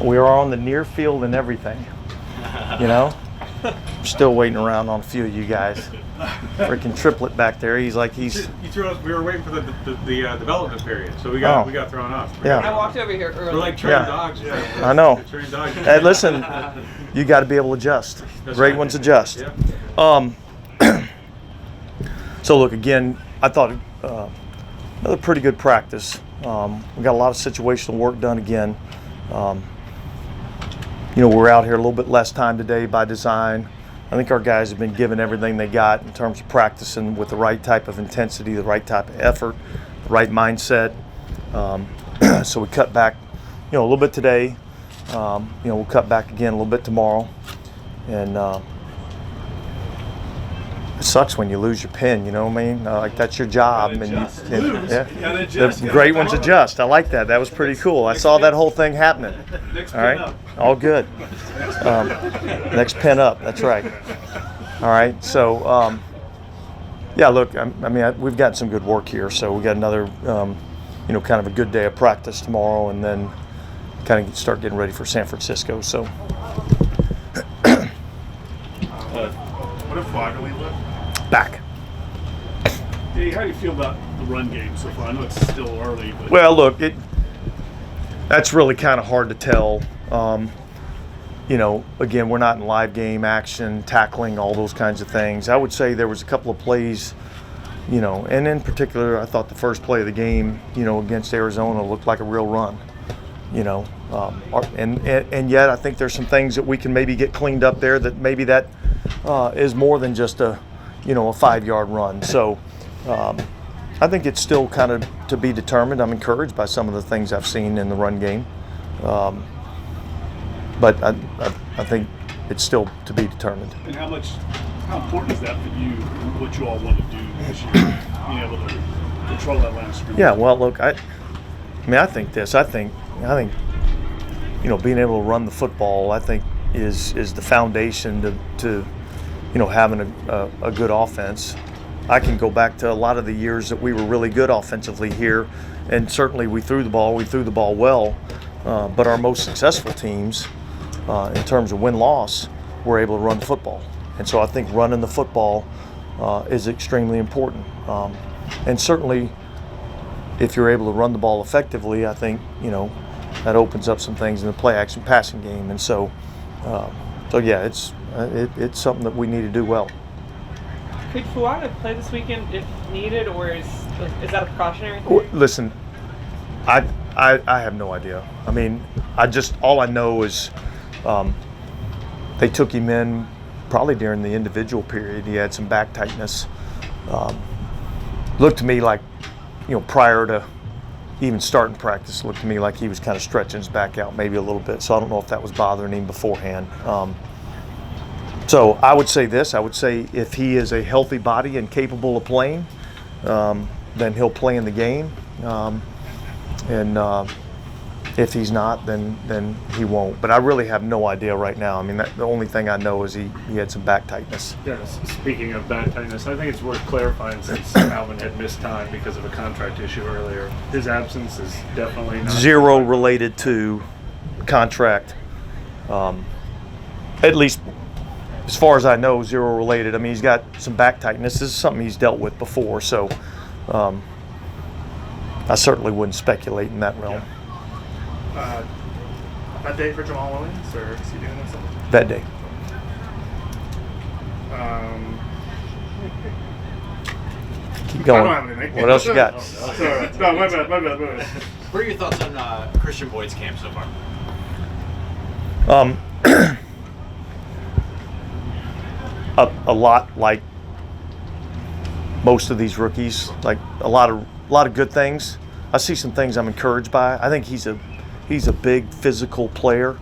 We are on the near field and everything. You know? I'm still waiting around on a few of you guys. Freaking triplet back there. He's like You threw us. We were waiting for the development period, so we got thrown off. Yeah. I walked over here early. We're like trained dogs. Yeah. I know. Trained dogs. Hey, listen, you got to be able to adjust. That's Great right. ones adjust. Yeah. So look, again, I thought another pretty good practice. We got a lot of situational work done again. We're out here a little bit less time today by design. I think our guys have been given everything they got in terms of practicing with the right type of intensity, the right type of effort, the right mindset. So we cut back, a little bit today. We'll cut back again a little bit tomorrow. And it sucks when you lose your pen, you know what I mean? Like that's your job. The great ones adjust. I like that. That was pretty cool. I saw that whole thing happening. All right, all good. Next pen up. That's right. All right. So, look. We've got some good work here. So we got another, kind of a good day of practice tomorrow, and then kind of start getting ready for San Francisco. So. What if Foggerly left? Back. Hey, how do you feel about the run game so far? I know it's still early, but well, look, that's really kind of hard to tell. Again, we're not in live game action, tackling, all those kinds of things. I would say there was a couple of plays, and in particular, I thought the first play of the game, against Arizona looked like a real run. And yet I think there's some things that we can maybe get cleaned up there that maybe that is more than just a 5-yard run. So I think it's still kind of to be determined. I'm encouraged by some of the things I've seen in the run game. But I think it's still to be determined. And how important is that for you, what you all want to do this year, being able to control that line of scrimmage? Yeah, well, look, I think this. I think being able to run the football, I think, is the foundation to having a good offense. I can go back to a lot of the years that we were really good offensively here, and certainly we threw the ball well, but our most successful teams, in terms of win-loss, were able to run the football. And so I think running the football is extremely important. And certainly, if you're able to run the ball effectively, I think, that opens up some things in the play-action passing game. And so it's something that we need to do well. Could Fuaga play this weekend if needed, or is that a precautionary thing? Listen, I have no idea. All I know is they took him in probably during the individual period. He had some back tightness. Looked to me like, prior to even starting practice, looked to me like he was kind of stretching his back out maybe a little bit. So I don't know if that was bothering him beforehand. So I would say this. I would say if he is a healthy body and capable of playing, then he'll play in the game. And if he's not, then he won't. But I really have no idea right now. The only thing I know is he had some back tightness. Yes, speaking of back tightness, I think it's worth clarifying, since Alvin had missed time because of a contract issue earlier. His absence is definitely not zero related to contract. At least as far as I know, zero related. He's got some back tightness. This is something he's dealt with before, so I certainly wouldn't speculate in that realm. That day for Jamal Williams, or is he doing something? That day. Keep going. I don't have anything. What else you got? No, my bad. What are your thoughts on Christian Boyd's camp so far? A lot like most of these rookies, like a lot of good things. I see some things I'm encouraged by. I think he's a big physical player,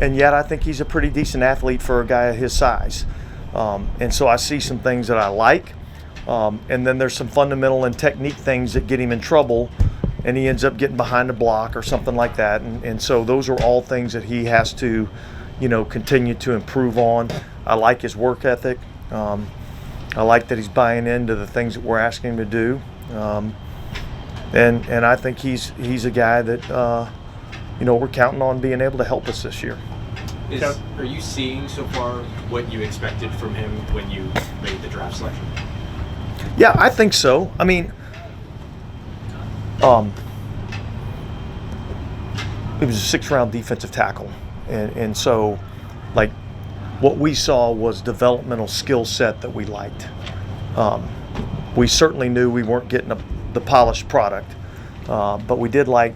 and yet I think he's a pretty decent athlete for a guy of his size. And so I see some things that I like, and then there's some fundamental and technique things that get him in trouble, and he ends up getting behind a block or something like that. And so those are all things that he has to, continue to improve on. I like his work ethic. I like that he's buying into the things that we're asking him to do. And I think he's a guy that we're counting on being able to help us this year. Are you seeing so far what you expected from him when you made the draft selection? Yeah, I think so. I mean, it was a 6th-round defensive tackle, and so, like, what we saw was developmental skill set that we liked. We certainly knew we weren't getting the polished product, but we did like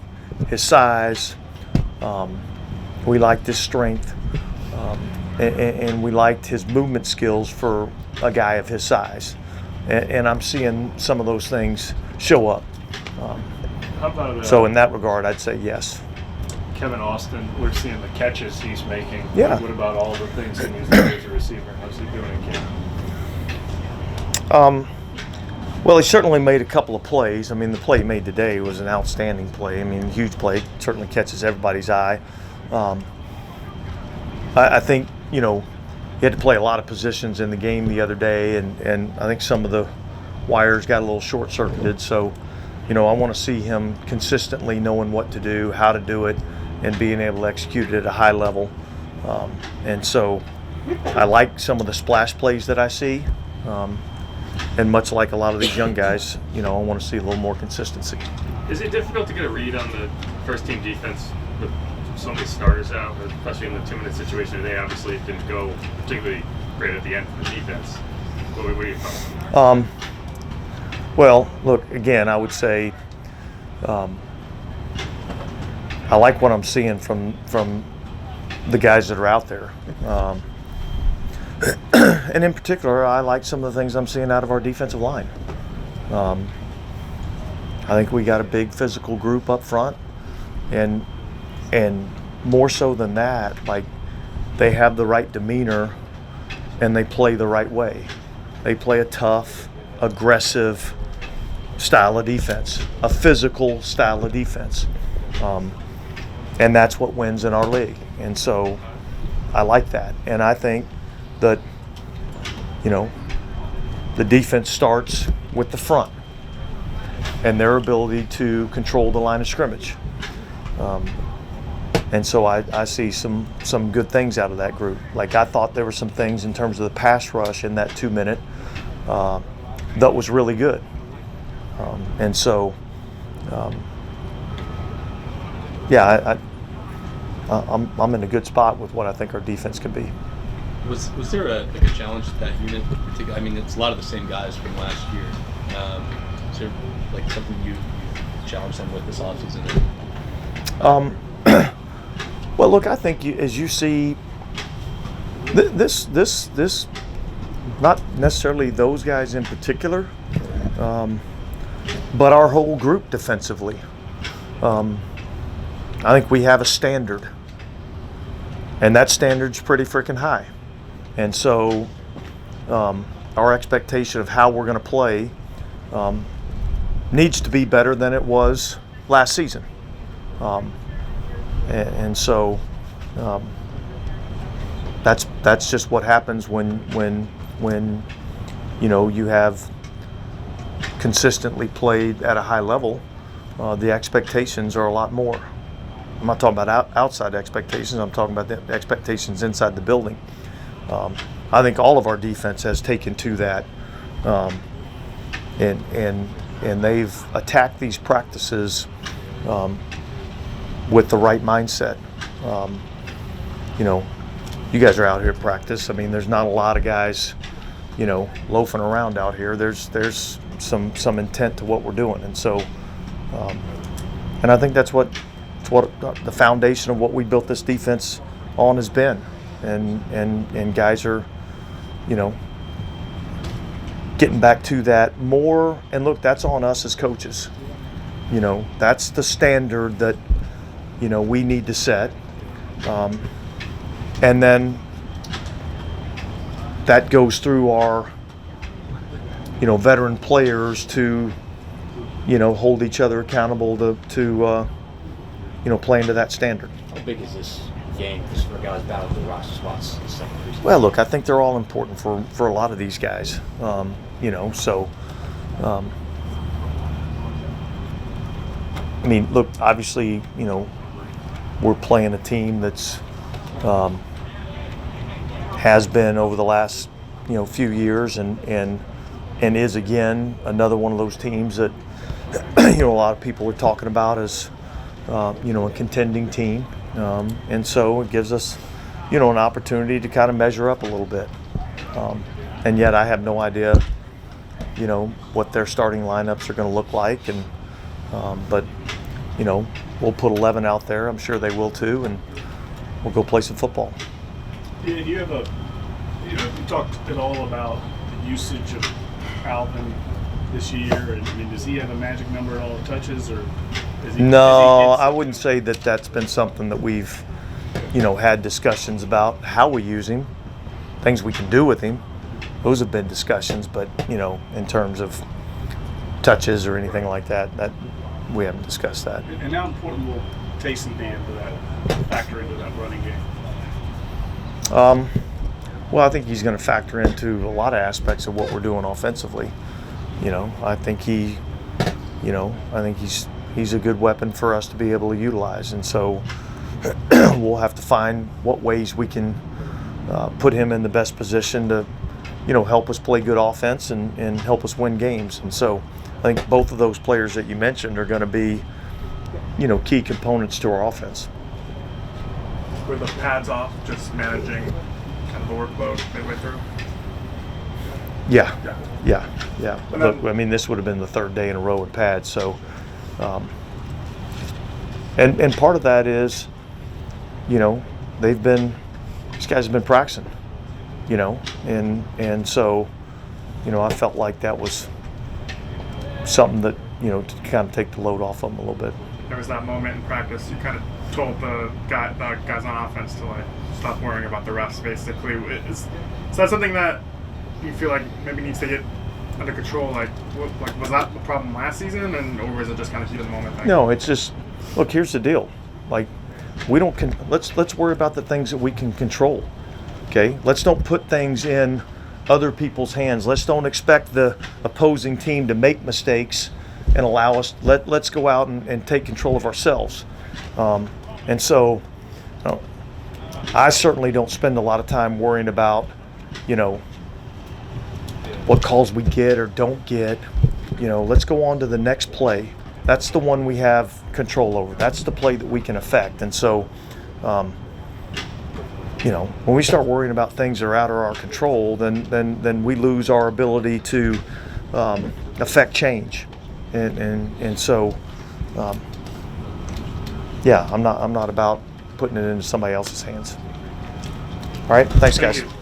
his size. We liked his strength, and we liked his movement skills for a guy of his size. And I'm seeing some of those things show up. How about So in that regard, I'd say yes. Kevin Austin? We're seeing the catches he's making. Yeah. What about all the things he's doing as a receiver? How's he doing in camp? Well, he certainly made a couple of plays. I mean, the play he made today was an outstanding play. I mean, huge play. Certainly catches everybody's eye. I think, he had to play a lot of positions in the game the other day, and I think some of the wires got a little short-circuited. So, I want to see him consistently knowing what to do, how to do it, and being able to execute it at a high level. And so I like some of the splash plays that I see. And much like a lot of these young guys, I want to see a little more consistency. Is it difficult to get a read on the first-team defense with so many starters out, especially in the 2-minute situation today? Obviously, it didn't go particularly great at the end for the defense. What are your thoughts? Well, look, again, I would say I like what I'm seeing from the guys that are out there. And in particular, I like some of the things I'm seeing out of our defensive line. I think we got a big physical group up front, and more so than that, like, they have the right demeanor and they play the right way. They play a tough, aggressive style of defense, a physical style of defense. And that's what wins in our league. And so I like that. And I think that, the defense starts with the front and their ability to control the line of scrimmage. And so I see some good things out of that group. Like, I thought there were some things in terms of the pass rush in that 2-minute that was really good. And so, I'm in a good spot with what I think our defense can be. Was there a challenge to that unit in particular? I mean, it's a lot of the same guys from last year. Is there something you challenged them with this offseason? Well, look, I think as you see this, not necessarily those guys in particular, but our whole group defensively. I think we have a standard, and that standard's pretty freaking high. And so our expectation of how we're going to play needs to be better than it was last season. And so that's just what happens when you have consistently played at a high level. The expectations are a lot more. I'm not talking about outside expectations. I'm talking about the expectations inside the building. I think all of our defense has taken to that, and they've attacked these practices with the right mindset. You guys are out here at practice. I mean, there's not a lot of guys, loafing around out here. There's some intent to what we're doing, and so, and I think that's what the foundation of what we built this defense on has been, and guys are, getting back to that more. And look, that's on us as coaches. That's the standard that we need to set, and then that goes through our veteran players to hold each other accountable to playing to that standard. How big is this game just for guys battling for roster spots in the second preseason? Well, look, I think they're all important for a lot of these guys. So I mean, look, obviously, we're playing a team that's has been over the last few years and is again another one of those teams that a lot of people are talking about as a contending team, and so it gives us an opportunity to kind of measure up a little bit, and yet I have no idea what their starting lineups are going to look like, and but we'll put 11 out there. I'm sure they will too, and we'll go play some football. Yeah, you have you talked at all about the usage of Alvin this year, and I mean, does he have a magic number at all of touches, or is he? No, I wouldn't say that that's been something that we've had discussions about how we use him, things we can do with him. Those have been discussions, but in terms of touches or anything like that, we haven't discussed that. And how important will Taysom be factor into that running game? Well, I think he's going to factor into a lot of aspects of what we're doing offensively. I think he's a good weapon for us to be able to utilize, and so we'll have to find what ways we can put him in the best position to help us play good offense and help us win games. And so I think both of those players that you mentioned are going to be key components to our offense. With the pads off, just managing kind of the workload midway through? Yeah. Look, I mean, this would have been the third day in a row with pads, so and part of that is these guys have been practicing, and so I felt like that was something that to kind of take the load off them a little bit. There was that moment in practice you kind of told the guys on offense to stop worrying about the refs, basically. Is that something that you feel like maybe needs to get under control? Was that the problem last season, or was it just kind of heat of the moment thing? No, it's just, look, here's the deal. We don't let's worry about the things that we can control. Okay, let's don't put things in other people's hands. Let's don't expect the opposing team to make mistakes and allow us. Let's go out and take control of ourselves. And so, I certainly don't spend a lot of time worrying about, what calls we get or don't get. Let's go on to the next play. That's the one we have control over. That's the play that we can affect. And so, when we start worrying about things that are out of our control, then we lose our ability to affect change. And so, I'm not about putting it into somebody else's hands. All right, thanks, guys. Thank you.